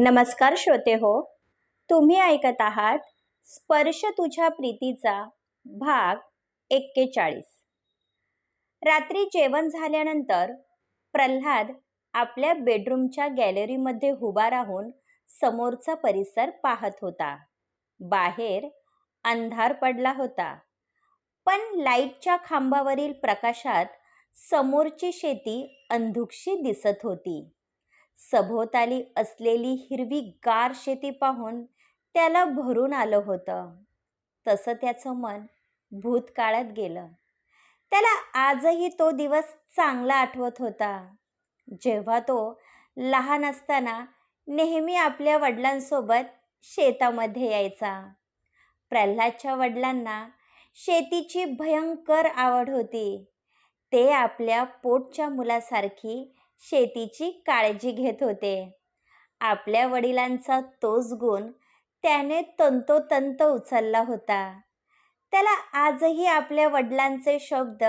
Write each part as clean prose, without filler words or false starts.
नमस्कार श्रोते हो, तुम्ही ऐकत आहात स्पर्श तुझ्या प्रीतीचा भाग 41. रात्री जेवण झाल्यानंतर प्रल्हाद आपल्या बेडरूमच्या गॅलरीमध्ये उभा राहून समोरचा परिसर पाहत होता. बाहेर अंधार पडला होता, पण लाईटच्या खांबावरील प्रकाशात समोरची शेती अंधुकशी दिसत होती. सभोवताली असलेली हिरवी गार शेती पाहून त्याला भरून आलं होतं. तसं त्याचं मन भूतकाळात गेलं. त्याला आजही तो दिवस चांगला आठवत होता, जेव्हा तो लहान असताना नेहमी आपल्या वडिलांसोबत शेतामध्ये यायचा. प्रल्हादच्या वडिलांना शेतीची भयंकर आवड होती. ते आपल्या पोटच्या मुलासारखी शेतीची काळजी घेत होते. आपल्या वडिलांचा तोच गुण त्याने तंतोतंत उचलला होता. त्याला आजही आपल्या वडिलांचे शब्द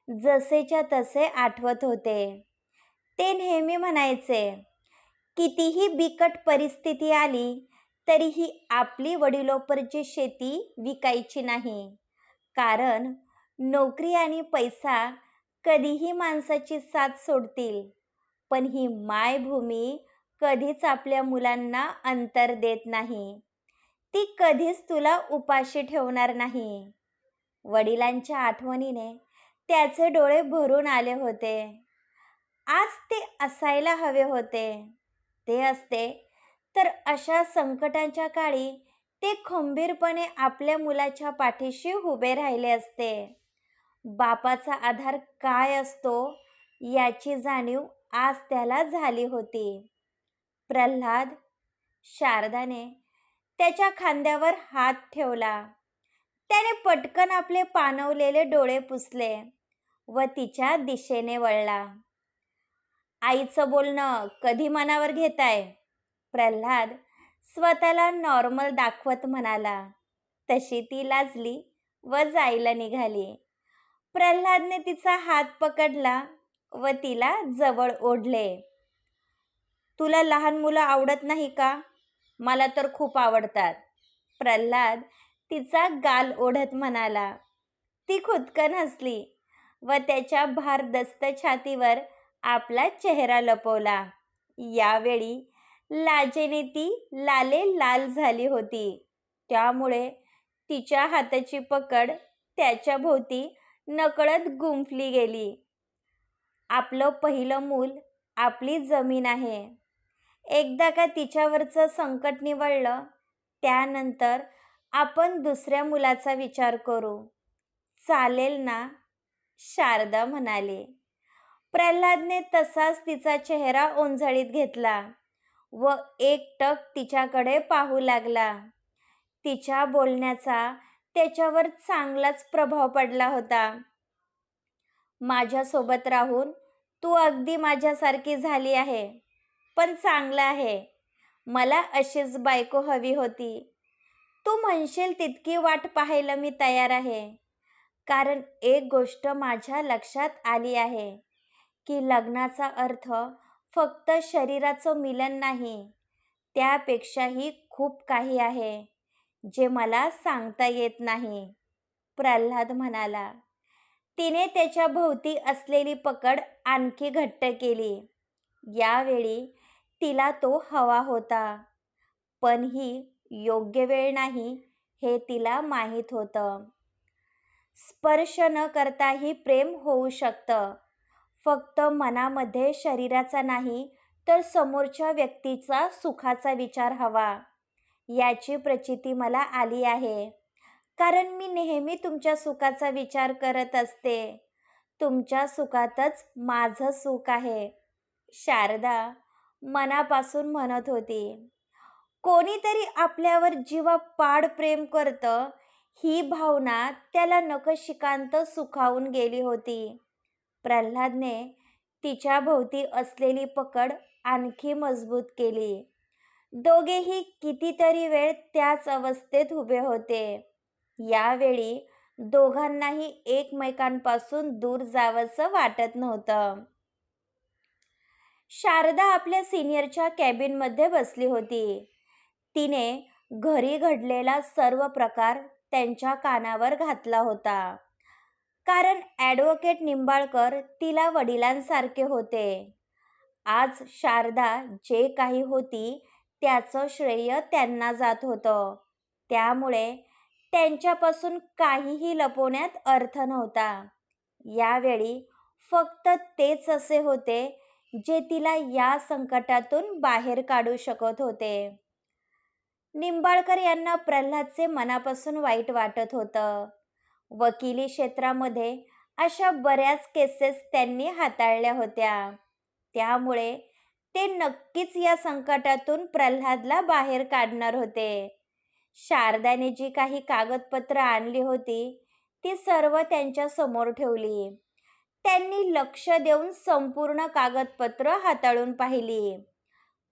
जसेच्या तसे आठवत होते. ते नेहमी म्हणायचे, कितीही बिकट परिस्थिती आली तरीही आपली वडिलोपार्जित शेती विकायची नाही, कारण नोकरी आणि पैसा कधीही माणसाची साथ सोडतील, पण ही मायभूमी कधीच आपल्या मुलांना अंतर देत नाही. ती कधीच तुला उपाशी ठेवणार नाही. वडिलांच्या आठवणीने त्याचे डोळे भरून आले होते. आज ते असायला हवे होते. ते असते तर अशा संकटाच्या काळी ते खंबीरपणे आपल्या मुलाच्या पाठीशी उभे राहिले असते. बापाचा आधार काय असतो याची जाणीव आज त्याला झाली होती. प्रल्हाद, शारदाने त्याच्या खांद्यावर हात ठेवला. त्याने पटकन आपले पाणवलेले डोळे पुसले व तिच्या दिशेने वळला. आईचं बोलणं कधी मनावर घेताय? प्रल्हाद स्वतःला नॉर्मल दाखवत म्हणाला. तशी ती लाजली व जायला निघाली. प्रल्हादने तिचा हात पकडला व तिला जवळ ओढले. तुला लहान मुलं आवडत नाही का? मला तर खूप आवडतात. प्रल्हाद तिचा गाल ओढत म्हणाला. ती खुदकन हसली व त्याच्या भारदस्त छातीवर आपला चेहरा लपवला. यावेळी लाजेने ती लाल झाली होती. त्यामुळे तिच्या हाताची पकड त्याच्या भोवती नकळत गुंफली गेली. आपलं पहिलं मूल आपली जमीन आहे. एकदा का तिच्यावरचं संकट निवळलं, त्यानंतर आपण दुसऱ्या मुलाचा विचार करू. चालेल ना? शारदा म्हणाली. प्रल्हादने तसाच तिचा चेहरा ओंजळीत घेतला व एकटक तिच्याकडे पाहू लागला. तिच्या बोलण्याचा त्याच्यावर चांगलाच प्रभाव पडला होता. माझ्यासोबत राहून तू अगदी माझ्यासारखी झाली आहे, पण चांगलं आहे. मला अशीच बायको हवी होती. तू म्हणशील तितकी वाट पाहायला मी तयार आहे, कारण एक गोष्ट माझ्या लक्षात आली आहे की लग्नाचा अर्थ फक्त शरीराचं मिलन नाही, त्यापेक्षाही खूप काही आहे जे मला सांगता येत नाही. प्रल्हाद म्हणाला. तिने त्याच्या भोवती असलेली पकड आणखी घट्ट केली. यावेळी तिला तो हवा होता, पण ही योग्य वेळ नाही हे तिला माहीत होतं. स्पर्श न करताही प्रेम होऊ शकतं. फक्त मनामध्ये शरीराचा नाही तर समोरच्या व्यक्तीचा सुखाचा विचार हवा. याची प्रचिती मला आली आहे, कारण मी नेहमी तुमच्या सुखाचा विचार करत असते. तुमच्या सुखातच माझं सुख आहे, शारदा मनापासून म्हणत होती. कोणीतरी आपल्यावर जीवापाड प्रेम करतं, ही भावना त्याला नखशिखांत सुखावून गेली होती. प्रल्हादने तिच्या भोवती असलेली पकड आणखी मजबूत केली. दोघेही कितीतरी वेळ त्याच अवस्थेत उभे होते. यावेळी दोघांनाही एकमेकांपासून दूर जावंसं वाटत नव्हतं. शारदा आपल्या सिनियरच्या कॅबिनमध्ये बसली होती. तिने घरी घडलेला सर्व प्रकार त्यांच्या कानावर घातला होता. कारण ॲडव्होकेट निंबाळकर तिला वडिलांसारखे होते. आज शारदा जे काही होती त्याचं श्रेय त्यांना जात होतं. त्यामुळे त्यांच्यापासून काहीही लपवण्यात अर्थ नव्हता. यावेळी फक्त तेच असे होते जे तिला या संकटातून बाहेर काढू शकत होते. निंबाळकर यांना प्रल्हादचे मनापासून वाईट वाटत होतं. वकिली क्षेत्रामध्ये अशा बऱ्याच केसेस त्यांनी हाताळल्या होत्या. त्यामुळे ते नक्कीच या संकटातून प्रल्हादला बाहेर काढणार होते. शारदाने जी काही कागदपत्र आणली होती ती सर्व त्यांच्या समोर ठेवली. त्यांनी लक्ष देऊन संपूर्ण कागदपत्र हाताळून पाहिली.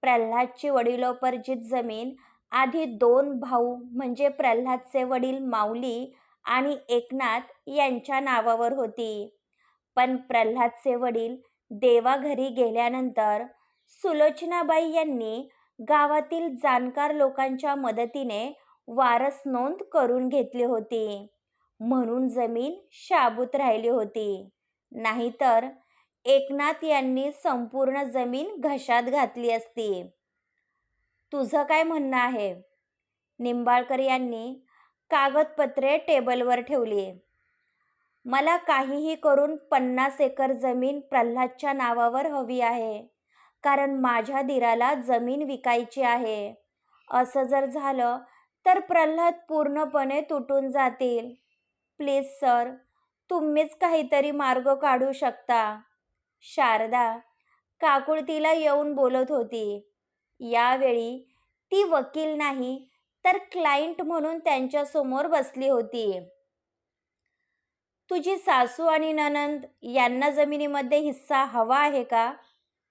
प्रल्हादची वडिलोपार्जित जमीन आधी 2 भाऊ म्हणजे प्रल्हादचे वडील माऊली आणि एकनाथ यांच्या नावावर होती. पण प्रल्हादचे वडील देवाघरी गेल्यानंतर सुलोचनाबाई यांनी गावातील जाणकार लोकांच्या मदतीने वारस नोंद करून घेतली होती. म्हणून जमीन शाबूत राहिली होती. नाहीतर एकनाथ यांनी संपूर्ण जमीन घशात घातली असती. तुझं काय म्हणणं आहे? निंबाळकर यांनी कागदपत्रे टेबलवर ठेवली. मला काहीही करून 50 एकर जमीन प्रल्हादच्या नावावर हवी आहे. कारण माझ्या दिराला जमीन विकायची आहे. असं जर झालं तर प्रल्हाद पूर्णपणे तुटून जातील. प्लीज सर, तुम्हीच काहीतरी मार्ग काढू शकता. शारदा काकुळतीला येऊन बोलत होती. यावेळी ती वकील नाही तर क्लायंट म्हणून त्यांच्यासमोर बसली होती. तुझी सासू आणि नणंद यांना जमिनीमध्ये हिस्सा हवा आहे का?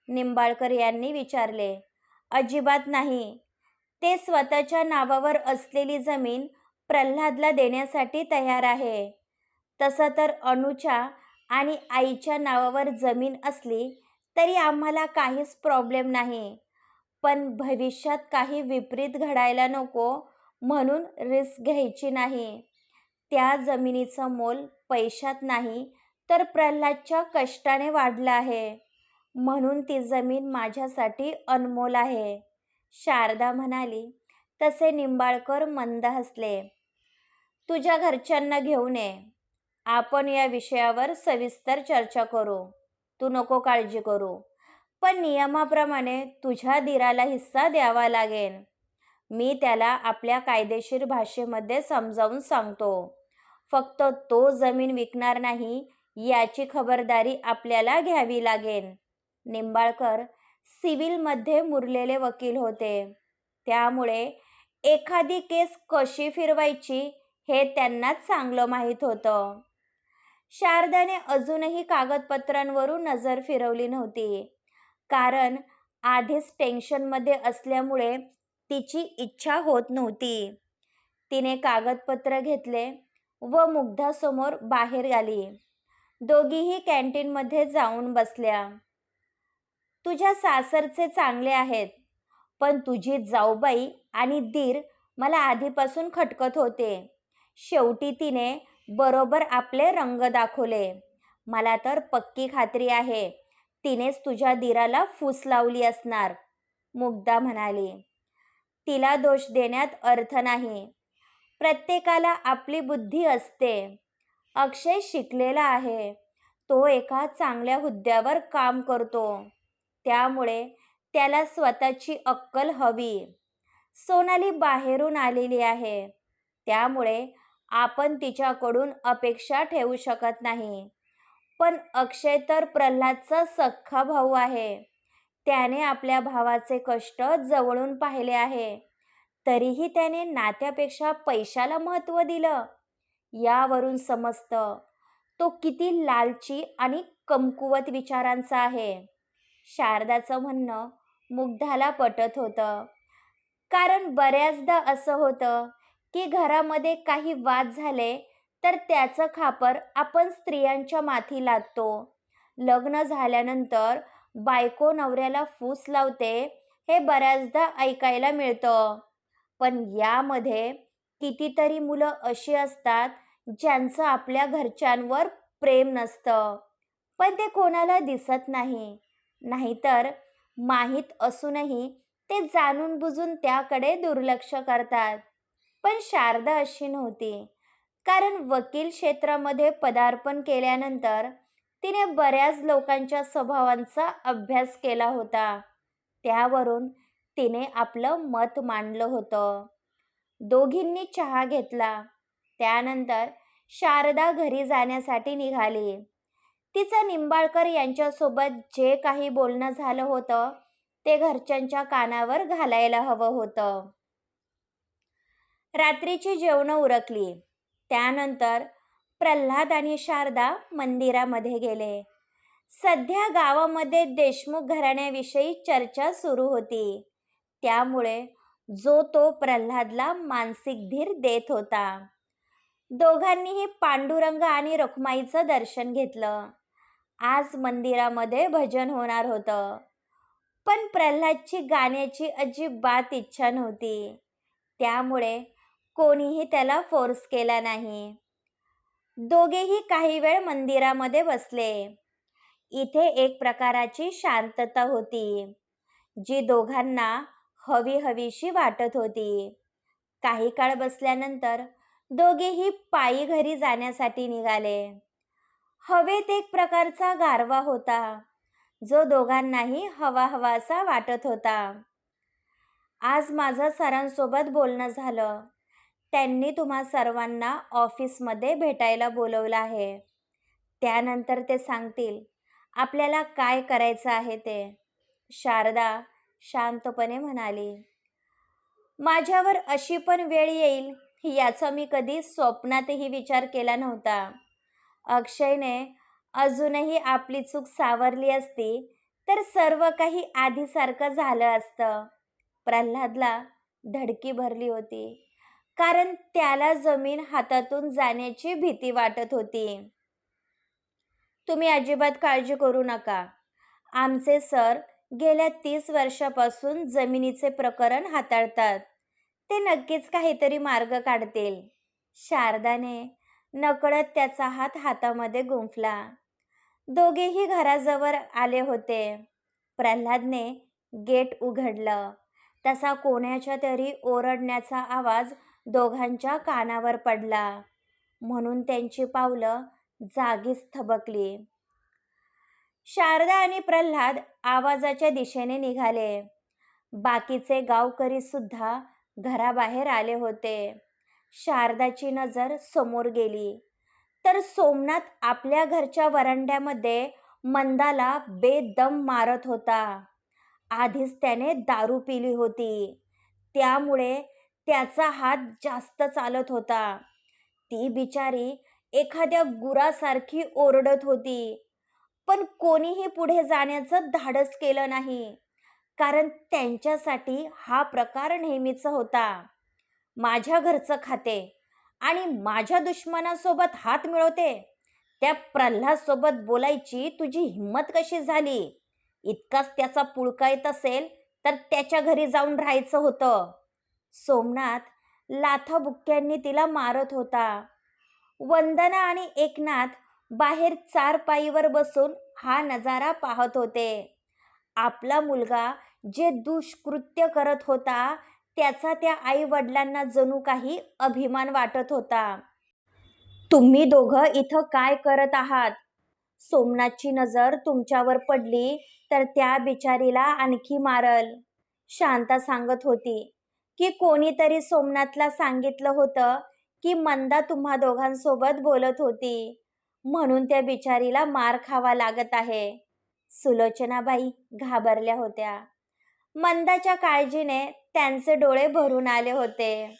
निंबाळकर यांनी विचारले. अजिबात नाही. ते स्वतःच्या नावावर असलेली जमीन प्रल्हादला देण्यासाठी तयार आहे. तसं तर अनुच्या आणि आईच्या नावावर जमीन असली तरी आम्हाला काहीच प्रॉब्लेम नाही. पण भविष्यात काही विपरीत घडायला नको म्हणून रिस्क घ्यायची नाही. त्या जमिनीचं मोल पैशात नाही तर प्रल्हादच्या कष्टाने वाढलं आहे. म्हणून ती जमीन माझ्यासाठी अनमोल आहे. शारदा म्हणाली. तसे निंबाळकर मंद हसले. तुझ्या घरच्यांना घेऊन ये. आपण या विषयावर सविस्तर चर्चा करू. तू नको काळजी करू. पण नियमाप्रमाणे तुझ्या दिराला हिस्सा द्यावा लागेल. मी त्याला आपल्या कायदेशीर भाषेमध्ये समजावून सांगतो. फक्त तो जमीन विकणार नाही याची खबरदारी आपल्याला घ्यावी लागेल. निंबाळकर सिव्हिलमध्ये मुरलेले वकील होते. त्यामुळे एखादी केस कशी फिरवायची हे त्यांना चांगलं माहीत होतं. शारदाने अजूनही कागदपत्रांवरून नजर फिरवली नव्हती. कारण आधीच टेन्शनमध्ये असल्यामुळे तिची इच्छा होत नव्हती. तिने कागदपत्र घेतले व मुग्धासमोर बाहेर आली. दोघीही कॅन्टीनमध्ये जाऊन बसल्या. तुझ्या सासरचे चांगले आहेत, पण तुझी जाऊबाई आणि दीर मला आधीपासून खटकत होते. शेवटी तिने बरोबर आपले रंग दाखवले. मला तर पक्की खात्री आहे तिनेच तुझ्या दीराला फूस लावली असणार, मुग्धा म्हणाली. तिला दोष देण्यात अर्थ नाही. प्रत्येकाला आपली बुद्धी असते. अक्षय शिकलेला आहे. तो एका चांगल्या हुद्द्यावर काम करतो. त्यामुळे त्याला स्वतःची अक्कल हवी. सोनाली बाहेरून आलेली आहे. त्यामुळे आपण तिच्याकडून अपेक्षा ठेवू शकत नाही. पण अक्षय तर प्रल्हादचा सख्खा भाऊ आहे. त्याने आपल्या भावाचे कष्ट जवळून पाहिले आहे. तरीही त्याने नात्यापेक्षा पैशाला महत्त्व दिलं. यावरून समजतं तो किती लालची आणि कमकुवत विचारांचा आहे. शारदाचं म्हणणं मुग्धाला पटत होतं. कारण बऱ्याचदा असं होतं की घरामध्ये काही वाद झाले तर त्याचं खापर आपण स्त्रियांच्या माथी लादतो. लग्न झाल्यानंतर बायको नवऱ्याला फूस लावते हे बऱ्याचदा ऐकायला मिळतं. पण यामध्ये कितीतरी मुलं अशी असतात ज्यांचं आपल्या घरच्यांवर प्रेम नसतं, पण ते कोणाला दिसत नाही. नाहीतर माहीत असूनही ते जाणून बुजून त्याकडे दुर्लक्ष करतात. पण शारदा अशी नव्हती. कारण वकील क्षेत्रामध्ये पदार्पण केल्यानंतर तिने बऱ्याच लोकांच्या स्वभावांचा अभ्यास केला होता. त्यावरून तिने आपलं मत मांडलं होतं. दोघींनी चहा घेतला. त्यानंतर शारदा घरी जाण्यासाठी निघाली. तिचं निंबाळकर यांच्यासोबत जे काही बोलणं झालं होतं ते घरच्यांच्या कानावर घालायला हवं होतं. रात्रीची जेवणं उरकली. त्यानंतर प्रल्हाद आणि शारदा मंदिरामध्ये गेले. सध्या गावामध्ये देशमुख घराण्याविषयी चर्चा सुरू होती. त्यामुळे जो तो प्रल्हादला मानसिक धीर देत होता. दोघांनीही पांडुरंग आणि रखुमाईचं दर्शन घेतलं. आज मंदिरामध्ये भजन होणार होतं. पण प्रल्हादची गाण्याची अजिबात इच्छा नव्हती. त्यामुळे कोणीही त्याला फोर्स केला नाही. दोघेही काही वेळ मंदिरामध्ये बसले. इथे एक प्रकाराची शांतता होती, जी दोघांना हवीशी वाटत होती. काही काळ बसल्यानंतर दोघेही पायी घरी जाण्यासाठी निघाले. हवेत एक प्रकारचा गारवा होता, जो दोघांनाही हवासा वाटत होता. आज माझं सरांसोबत बोलणं झालं. त्यांनी तुम्हा सर्वांना ऑफिसमध्ये भेटायला बोलवलं आहे. त्यानंतर ते सांगतील आपल्याला काय करायचं आहे ते, शारदा शांतपणे म्हणाली. माझ्यावर अशी पण वेळ येईल याचा मी कधी स्वप्नातही विचार केला नव्हता. अक्षयने अजूनही आपली चूक सावरली असती तर सर्व काही आधीसारखं झालं असतं. प्रल्हादला धडकी भरली होती, कारण त्याला जमीन हातातून जाण्याची भीती वाटत होती. तुम्ही अजिबात काळजी करू नका. आमचे सर गेल्या 30 वर्षापासून जमिनीचे प्रकरण हाताळतात. ते नक्कीच काहीतरी मार्ग काढतील. शारदाने नकळत त्याचा हात हातामध्ये गुंफला. दोघेही घराजवळ आले होते. प्रल्हादने गेट उघडलं. तसा कोणाच्या तरी ओरडण्याचा आवाज दोघांच्या कानावर पडला. म्हणून त्यांची पावलं जागीच थबकली. शारदा आणि प्रल्हाद आवाजाच्या दिशेने निघाले. बाकीचे गावकरी सुद्धा घराबाहेर आले होते. शारदाची नजर समोर गेली तर सोमनाथ आपल्या घरच्या वरांड्यामध्ये मंदाला बेदम मारत होता. आधीच त्याने दारू पिली होती, त्यामुळे त्याचा हात जास्त चालत होता. ती बिचारी एखाद्या गुरासारखी ओरडत होती, पण कोणीही पुढे जाण्याचं धाडस केलं नाही, कारण त्यांच्यासाठी हा प्रकार नेहमीचा होता. माझ्या घरचं खाते आणि माझ्या दुश्मनासोबत हात मिळवते, त्या प्रल्हाद सोबत बोलायची तुझी हिंमत कशी झाली? इतकाच त्याचा पुळका येत असेल तर त्याच्या घरी जाऊन राहायचं होतं. सोमनाथ लाथाबुक्क्यांनी तिला मारत होता. वंदना आणि एकनाथ बाहेर चारपाईवर बसून हा नजारा पाहत होते. आपला मुलगा जे दुष्कृत्य करत होता त्याचा त्या आई वडिलांना जणू काही अभिमान वाटत होता. तुम्ही दोघं इथं काय करत आहात? सोमनाथची नजर तुमच्यावर पडली तर त्या बिचारीला आणखी मारल. शांता सांगत होती की कोणीतरी सोमनाथला सांगितलं होतं की मंदा तुम्हा दोघांसोबत बोलत होती, म्हणून त्या बिचारीला मार खावा लागत आहे. सुलोचनाबाई घाबरल्या होत्या. मंदाच्या काळजीने त्यांचे डोळे भरून आले होते.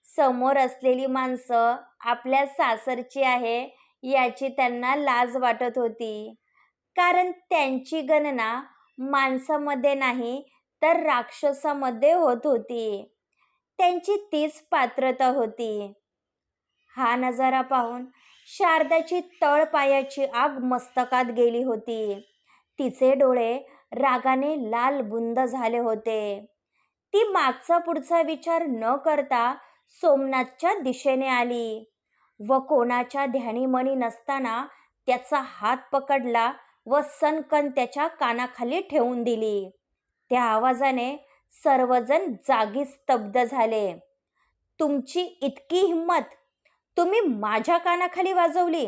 समोर असलेली माणसं आपल्या सासरची आहे याची त्यांना लाज वाटत होती, कारण त्यांची गणना माणसामध्ये नाही तर राक्षसामध्ये होत होती. त्यांची तीच पात्रता होती. हा नजारा पाहून शारदाची तळपायाची आग मस्तकात गेली होती. तिचे डोळे रागाने लाल बुंद झाले होते. ती मागचा पुढचा विचार न करता सोमनाथच्या दिशेने आली व कोणाच्या ध्यानीमनी नसताना त्याचा हात पकडला व सनकन त्याच्या कानाखाली ठेवून दिली. त्या आवाजाने सर्वजण जागी स्तब्ध झाले. तुमची इतकी हिंमत, तुम्ही माझ्या कानाखाली वाजवली?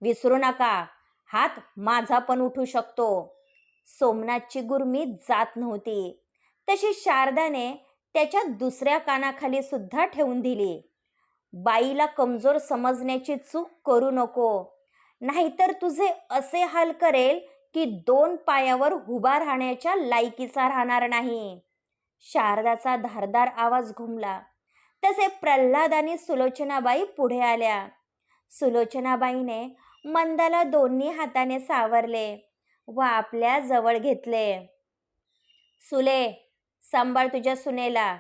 विसरू नका, हात माझा पण उठू शकतो. सोमनाथची गुरमी जात नव्हती. तशी शारदाने त्याच्या दुसऱ्या कानाखाली सुद्धा ठेवून दिली. बाईला कमजोर समजण्याची चूक करू नको, नाहीतर तुझे असे हाल करेल की 2 पायावर उभा राहण्याच्या लायकीचा राहणार नाही. शारदाचा धारदार आवाज घुमला. तसे प्रल्हाद आणि सुलोचनाबाई पुढे आल्या. सुलोचनाबाईने मंदाला दोन्ही हाताने सावरले व आपल्या जवळ घेतले. सुले, सांभाळ तुझ्या सुनेला.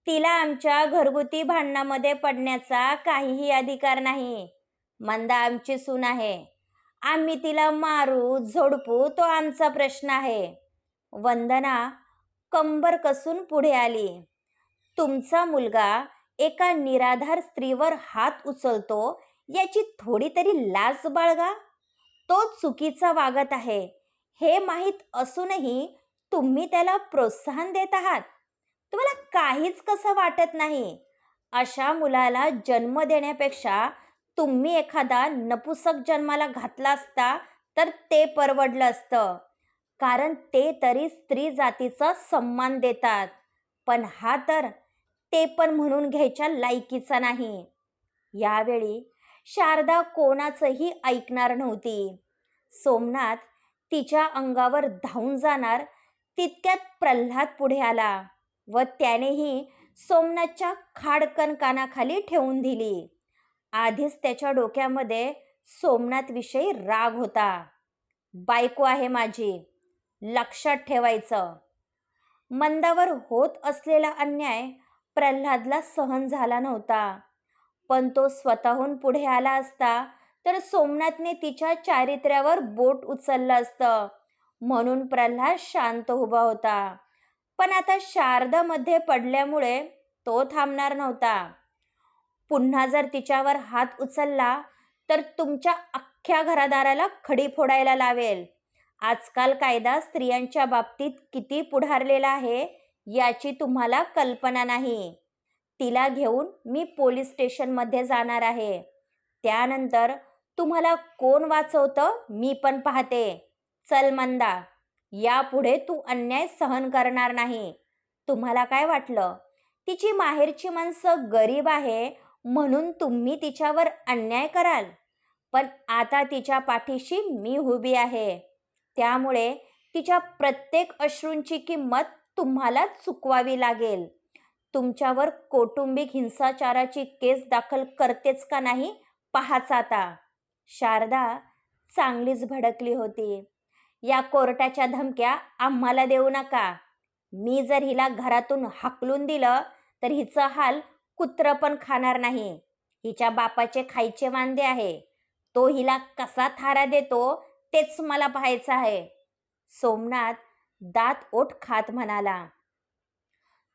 तिला आमच्या घरगुती भांडणामध्ये पडण्याचा काहीही अधिकार नाही. मंदा आमची सून आहे. आम्ही तिला मारू झोडपू तो आमचा प्रश्न आहे. वंदना कंबर कसून पुढे आली. तुमचा मुलगा एका निराधार स्त्रीवर हात उचलतो याची थोडी तरी लाज बाळगा. तो चुकीचा वागत आहे हे माहीत असूनही तुम्ही त्याला प्रोत्साहन देत आहात. तुम्हाला काहीच कसं वाटत नाही. अशा मुलाला जन्म देण्यापेक्षा तुम्ही एखादा नपुसक जन्माला घातला असता तर ते परवडलं असतं, कारण ते तरी स्त्री जातीचा सन्मान देतात. पण हा तर ते पण म्हणून घ्यायच्या लायकीचा नाही. यावेळी शारदा कोणाचंही ऐकणार नव्हती. सोमनाथ तिच्या अंगावर धावून जाणार तितक्यात प्रल्हाद पुढे आला व त्यानेही सोमनाथच्या खाडकन कानाखाली ठेवून दिली. आधीच त्याच्या डोक्यामध्ये सोमनाथविषयी राग होता. बायको आहे माझी, लक्षात ठेवायचं. मंदावर होत असलेला अन्याय प्रल्हादला सहन झाला नव्हता. पण तो स्वतःहून पुढे आला असता तर सोमनाथने तिच्या चारित्र्यावर बोट उचललं असतं. म्हणून प्रल्हाद शांत उभा होता. पण आता शारदामध्ये पडल्यामुळे तो थांबणार नव्हता. पुन्हा जर तिच्यावर हात उचलला तर तुमच्या अख्ख्या घरादाराला खडी फोडायला लावेल. आजकाल कायदा स्त्रियांच्या बाबतीत किती पुढारलेला आहे याची तुम्हाला कल्पना नाही. तिला घेऊन मी पोलीस स्टेशनमध्ये जाणार आहे. त्यानंतर तुम्हाला कोण वाचवतं मी पण पाहते. चल मंदा, यापुढे तू अन्याय सहन करणार नाही. तुम्हाला काय वाटलं, तिची माहेरची माणसं गरीब आहे म्हणून तुम्ही तिच्यावर अन्याय कराल? पण आता तिच्या पाठीशी मी उभी आहे. त्यामुळे तिच्या प्रत्येक अश्रूंची किंमत तुम्हाला चुकवावी लागेल. तुमच्यावर कौटुंबिक हिंसाचाराची केस दाखल करतेच का नाही पाहाच आता. शारदा चांगलीच भडकली होती. या कोर्टाच्या धमक्या आम्हाला देऊ नका. मी जर हिला घरातून हाकलून दिलं तर हिचं हाल कुत्रं पण खाणार नाही. हिच्या बापाचे खायचे वांदे आहे. तो हिला कसा थारा देतो तेच मला पाहायचं आहे. सोमनाथ दात ओठ खात म्हणाला,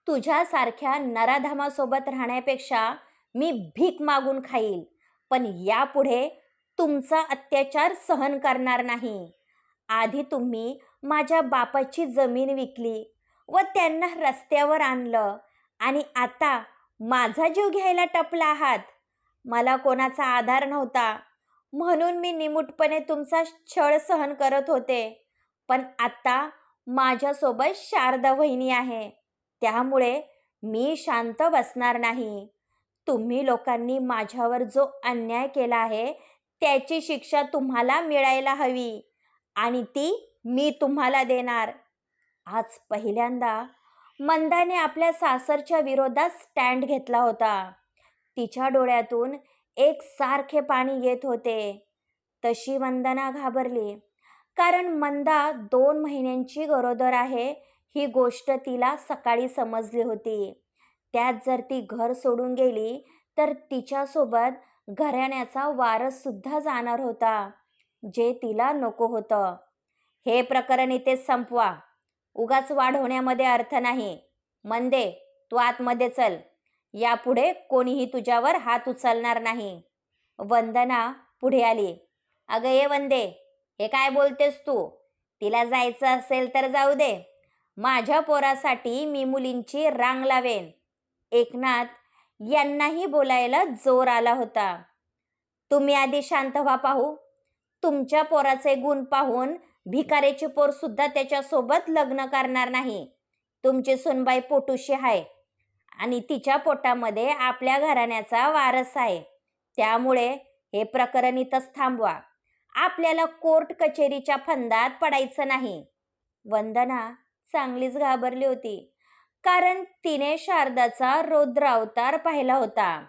तुझ्यासारख्या नराधमासोबत राहण्यापेक्षा मी भीक मागून खाईल, पण यापुढे तुमचा अत्याचार सहन करणार नाही. आधी तुम्ही माझ्या बापाची जमीन विकली व त्यांना रस्त्यावर आणलं आणि आता माझा जीव घ्यायला टपला आहात. मला कोणाचा आधार नव्हता म्हणून मी निमूटपणे तुमचा छळ सहन करत होते. पण आता माझ्यासोबत शारदा वहिनी आहे, त्यामुळे मी शांत बसणार नाही. तुम्ही लोकांनी माझ्यावर जो अन्याय केला आहे त्याची शिक्षा तुम्हाला मिळायला हवी आणि ती मी तुम्हाला देणार. आज पहिल्यांदा मंदाने आपल्या सासरच्या विरोधात स्टँड घेतला होता. तिच्या डोळ्यातून एक सारखे पाणी येत होते. तशी वंदना घाबरली, कारण मंदा 2 महिन्यांची गरोदर आहे ही गोष्ट तिला सकाळी समजली होती. त्यात जर ती घर सोडून गेली तर तिच्यासोबत घराण्याचा वारस सुद्धा जाणार होता, जे तिला नको होतं. हे प्रकरण इथेच संपवा. उगाच वाढ होण्यामध्ये अर्थ नाही. मंदे, तू आतमध्ये चल. यापुढे कोणीही तुझ्यावर हात उचलणार नाही. वंदना पुढे आली. अगं ये वंदे, हे काय बोलतेस तू? तिला जायचं असेल तर जाऊ दे. माझ्या पोरासाठी मी मुलींची रांग लावेन. एकनाथ यांनाही बोलायला जोर आला होता. तुम्ही आधी शांत व्हा पाहू. तुमच्या पोराचे गुण पाहून भिकाऱ्याची पोर सुद्धा त्याच्यासोबत लग्न करणार नाही. तुमची सुनबाई पोटुशी आहे आणि तिच्या पोटामध्ये आपल्या घराण्याचा वारस आहे. त्यामुळे हे प्रकरण इथंच थांबवा. आपल्याला कोर्ट कचेरीच्या फंदात पडायचं नाही. वंदना चांगलीच घाबरली होती, कारण तिने शारदाचा रौद्र अवतार पाहिला होता.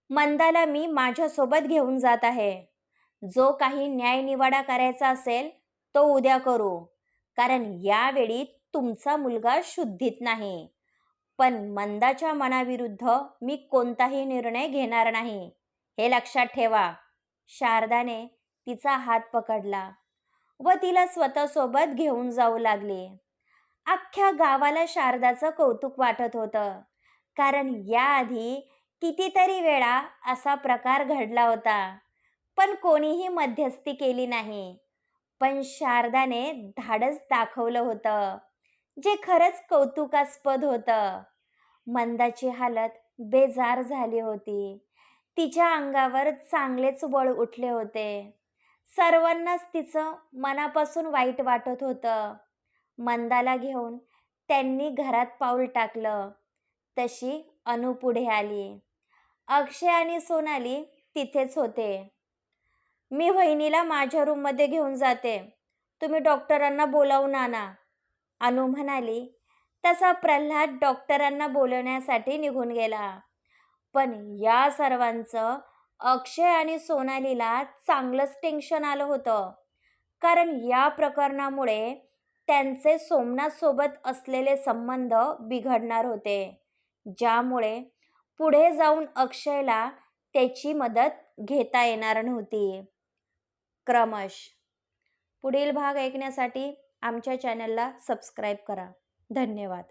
मंदाला मी माझ्यासोबत घेऊन जात आहे. जो काही न्यायनिवाडा करायचा असेल तो उद्या करू, कारण यावेळी तुमचा मुलगा शुद्धीत नाही. पण मंदाच्या मनाविरुद्ध मी कोणताही निर्णय घेणार नाही, हे लक्षात ठेवा. शारदाने तिचा हात पकडला व तिला स्वतःसोबत घेऊन जाऊ लागली. अख्ख्या गावाला शारदाचं कौतुक वाटत होतं, कारण याआधी कितीतरी वेळा असा प्रकार घडला होता, पण कोणीही मध्यस्थी केली नाही. पण शारदाने धाडस दाखवलं होतं, जे खरंच कौतुकास्पद होतं. मंदाची हालत बेजार झाली होती. तिच्या अंगावर चांगलेच बळ उठले होते. सर्वांनाच तिचं मनापासून वाईट वाटत होतं. मंदाला घेऊन त्यांनी घरात पाऊल टाकलं तशी अनु पुढे आली. अक्षय आणि सोनाली तिथेच होते. मी वहिनीला माझ्या रूममध्ये घेऊन जाते. तुम्ही डॉक्टरांना बोलावून आणा, अनु म्हणाली. तसा प्रल्हाद डॉक्टरांना बोलवण्यासाठी निघून गेला. पण या सर्वांचं अक्षय आणि सोनालीला चांगलंच टेन्शन आलं होतं, कारण या प्रकरणामुळे त्यांचे सोमनाथसोबत असलेले संबंध बिघडणार होते, ज्यामुळे पुढे जाऊन अक्षयला त्याची मदत घेता येणार नव्हती. क्रमश पुढील भाग ऐकण्यासाठी आमच्या चॅनलला सबस्क्राईब करा. धन्यवाद.